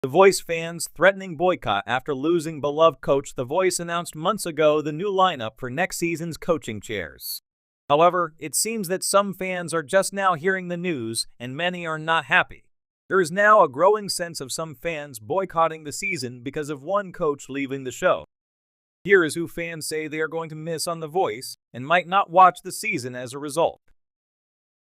The Voice fans threatening boycott after losing beloved coach. The Voice announced months ago the new lineup for next season's coaching chairs. However, it seems that some fans are just now hearing the news, and many are not happy. There is now a growing sense of some fans boycotting the season because of one coach leaving the show. Here is who fans say they are going to miss on The Voice and might not watch the season as a result.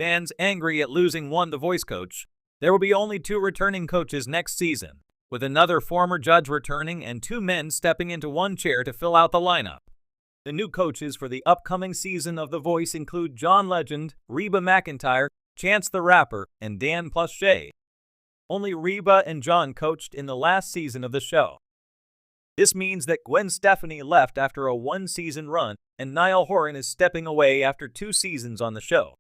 Fans angry at losing one The Voice coach. There will be only 2 returning coaches next season, with another former judge returning and 2 men stepping into one chair to fill out the lineup. The new coaches for the upcoming season of The Voice include John Legend, Reba McEntire, Chance the Rapper, and Dan plus Shay. Only Reba and John coached in the last season of the show. This means that Gwen Stefani left after a 1-season run, and Niall Horan is stepping away after 2 seasons on the show.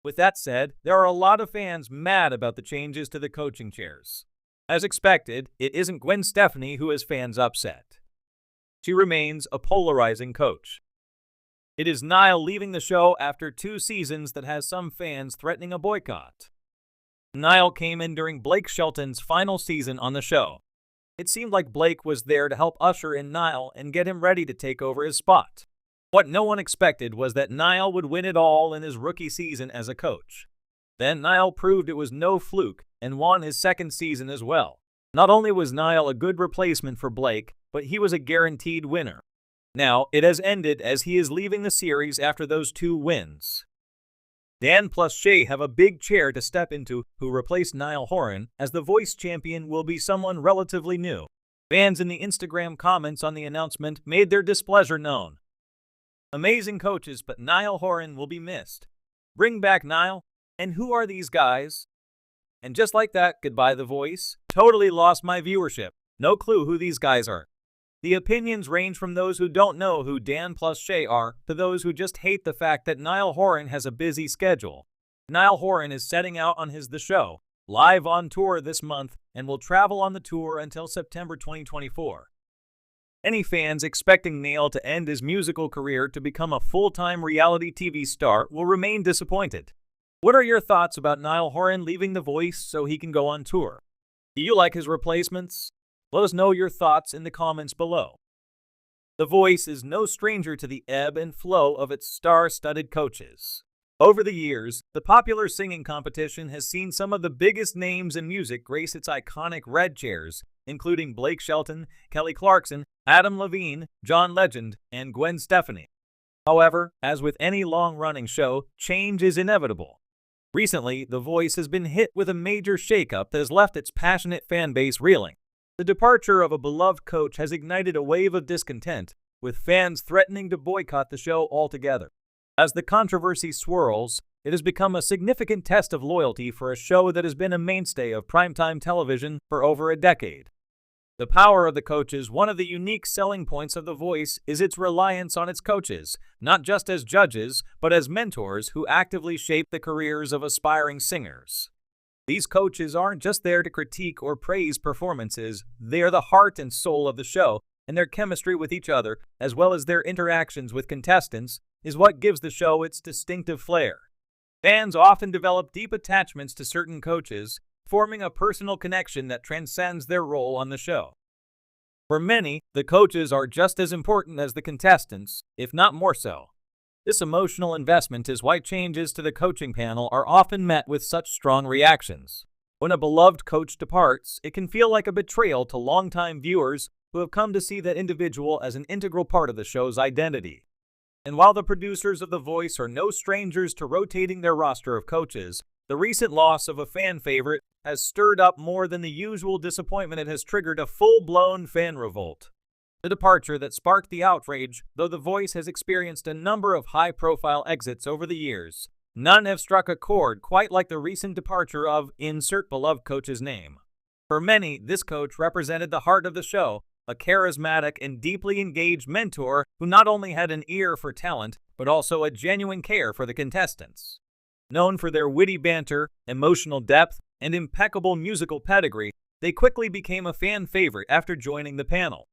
With that said, there are a lot of fans mad about the changes to the coaching chairs. As expected, it isn't Gwen Stefani who has fans upset. She remains a polarizing coach. It is Niall leaving the show after 2 seasons that has some fans threatening a boycott. Niall came in during Blake Shelton's final season on the show. It seemed like Blake was there to help usher in Niall and get him ready to take over his spot. What no one expected was that Niall would win it all in his rookie season as a coach. Then Niall proved it was no fluke and won his 2nd season as well. Not only was Niall a good replacement for Blake, but he was a guaranteed winner. Now, it has ended as he is leaving the series after those 2 wins. Dan plus Shay have a big chair to step into who replaced Niall Horan, as the Voice champion will be someone relatively new. Fans in the Instagram comments on the announcement made their displeasure known. Amazing coaches, but Niall Horan will be missed. Bring back Niall. And who are these guys? And just like that, goodbye The Voice. Totally lost my viewership. No clue who these guys are. The opinions range from those who don't know who Dan plus Shay are to those who just hate the fact that Niall Horan has a busy schedule. Niall Horan is setting out on The Show, live on tour this month, and will travel on the tour until September 2024. Any fans expecting Niall to end his musical career to become a full-time reality TV star will remain disappointed. What are your thoughts about Niall Horan leaving The Voice so he can go on tour? Do you like his replacements? Let us know your thoughts in the comments below. The Voice is no stranger to the ebb and flow of its star-studded coaches. Over the years, the popular singing competition has seen some of the biggest names in music grace its iconic red chairs, including Blake Shelton, Kelly Clarkson, Adam Levine, John Legend, and Gwen Stefani. However, as with any long-running show, change is inevitable. Recently, The Voice has been hit with a major shakeup that has left its passionate fan base reeling. The departure of a beloved coach has ignited a wave of discontent, with fans threatening to boycott the show altogether. As the controversy swirls, it has become a significant test of loyalty for a show that has been a mainstay of primetime television for over a decade. The power of the coaches. One of the unique selling points of The Voice is its reliance on its coaches, not just as judges, but as mentors who actively shape the careers of aspiring singers. These coaches aren't just there to critique or praise performances, they are the heart and soul of the show, and their chemistry with each other, as well as their interactions with contestants, is what gives the show its distinctive flair. Fans often develop deep attachments to certain coaches, forming a personal connection that transcends their role on the show. For many, the coaches are just as important as the contestants, if not more so. This emotional investment is why changes to the coaching panel are often met with such strong reactions. When a beloved coach departs, it can feel like a betrayal to longtime viewers who have come to see that individual as an integral part of the show's identity. And while the producers of The Voice are no strangers to rotating their roster of coaches, the recent loss of a fan favorite has stirred up more than the usual disappointment. It has triggered a full-blown fan revolt. The departure that sparked the outrage, though The Voice has experienced a number of high-profile exits over the years, none have struck a chord quite like the recent departure of insert beloved coach's name. For many, this coach represented the heart of the show, a charismatic and deeply engaged mentor who not only had an ear for talent, but also a genuine care for the contestants. Known for their witty banter, emotional depth, and impeccable musical pedigree, they quickly became a fan favorite after joining the panel.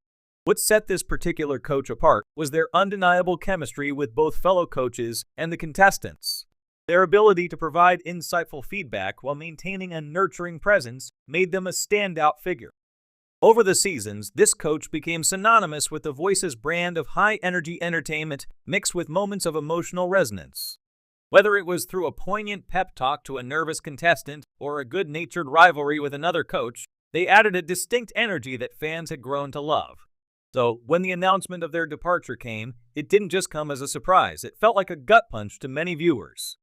What set this particular coach apart was their undeniable chemistry with both fellow coaches and the contestants. Their ability to provide insightful feedback while maintaining a nurturing presence made them a standout figure. Over the seasons, this coach became synonymous with The Voice's brand of high-energy entertainment mixed with moments of emotional resonance. Whether it was through a poignant pep talk to a nervous contestant or a good-natured rivalry with another coach, they added a distinct energy that fans had grown to love. So, when the announcement of their departure came, it didn't just come as a surprise, it felt like a gut punch to many viewers.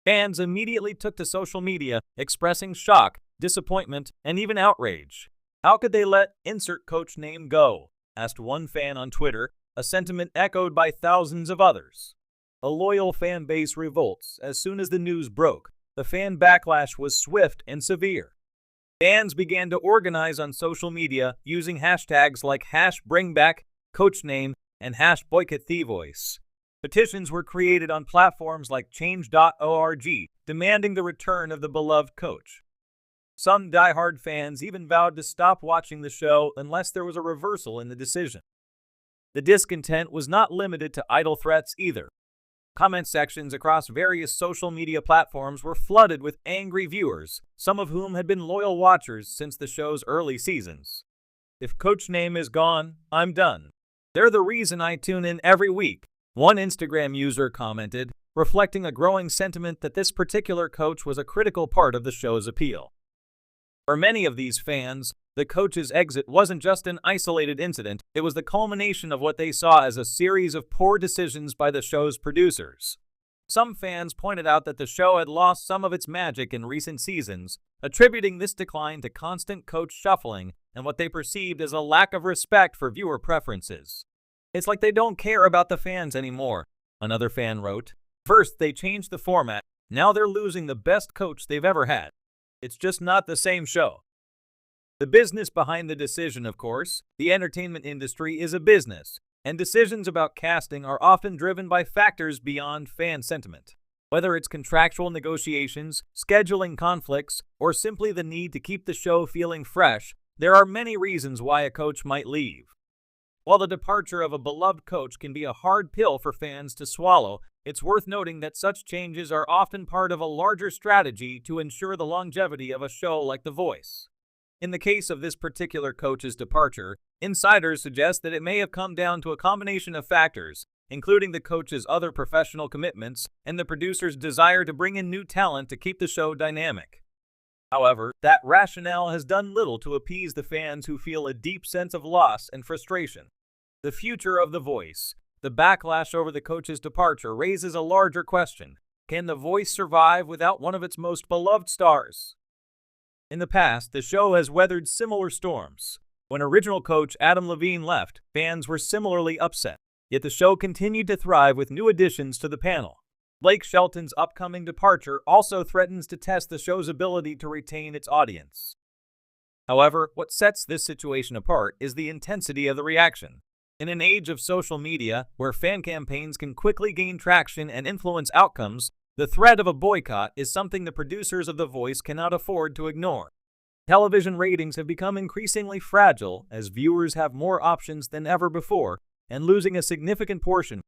Fans immediately took to social media, expressing shock, disappointment, and even outrage. How could they let insert coach name go? Asked one fan on Twitter, a sentiment echoed by thousands of others. A loyal fan base revolts as soon as the news broke. The fan backlash was swift and severe. Fans began to organize on social media using hashtags like #BringBackCoachName and #BoycottTheVoice. Petitions were created on platforms like change.org, demanding the return of the beloved coach. Some diehard fans even vowed to stop watching the show unless there was a reversal in the decision. The discontent was not limited to idle threats either. Comment sections across various social media platforms were flooded with angry viewers, some of whom had been loyal watchers since the show's early seasons. "If coach name is gone, I'm done. They're the reason I tune in every week," one Instagram user commented, reflecting a growing sentiment that this particular coach was a critical part of the show's appeal. For many of these fans, the coach's exit wasn't just an isolated incident, it was the culmination of what they saw as a series of poor decisions by the show's producers. Some fans pointed out that the show had lost some of its magic in recent seasons, attributing this decline to constant coach shuffling and what they perceived as a lack of respect for viewer preferences. "It's like they don't care about the fans anymore," another fan wrote. "First, they changed the format, now they're losing the best coach they've ever had. It's just not the same show." The business behind the decision, of course, the entertainment industry is a business, and decisions about casting are often driven by factors beyond fan sentiment. Whether it's contractual negotiations, scheduling conflicts, or simply the need to keep the show feeling fresh, there are many reasons why a coach might leave. While the departure of a beloved coach can be a hard pill for fans to swallow, it's worth noting that such changes are often part of a larger strategy to ensure the longevity of a show like The Voice. In the case of this particular coach's departure, insiders suggest that it may have come down to a combination of factors, including the coach's other professional commitments and the producer's desire to bring in new talent to keep the show dynamic. However, that rationale has done little to appease the fans who feel a deep sense of loss and frustration. The future of The Voice. The backlash over the coach's departure raises a larger question. Can The Voice survive without one of its most beloved stars? In the past, the show has weathered similar storms. When original coach Adam Levine left, fans were similarly upset. Yet the show continued to thrive with new additions to the panel. Blake Shelton's upcoming departure also threatens to test the show's ability to retain its audience. However, what sets this situation apart is the intensity of the reaction. In an age of social media, where fan campaigns can quickly gain traction and influence outcomes, the threat of a boycott is something the producers of The Voice cannot afford to ignore. Television ratings have become increasingly fragile as viewers have more options than ever before, and losing a significant portion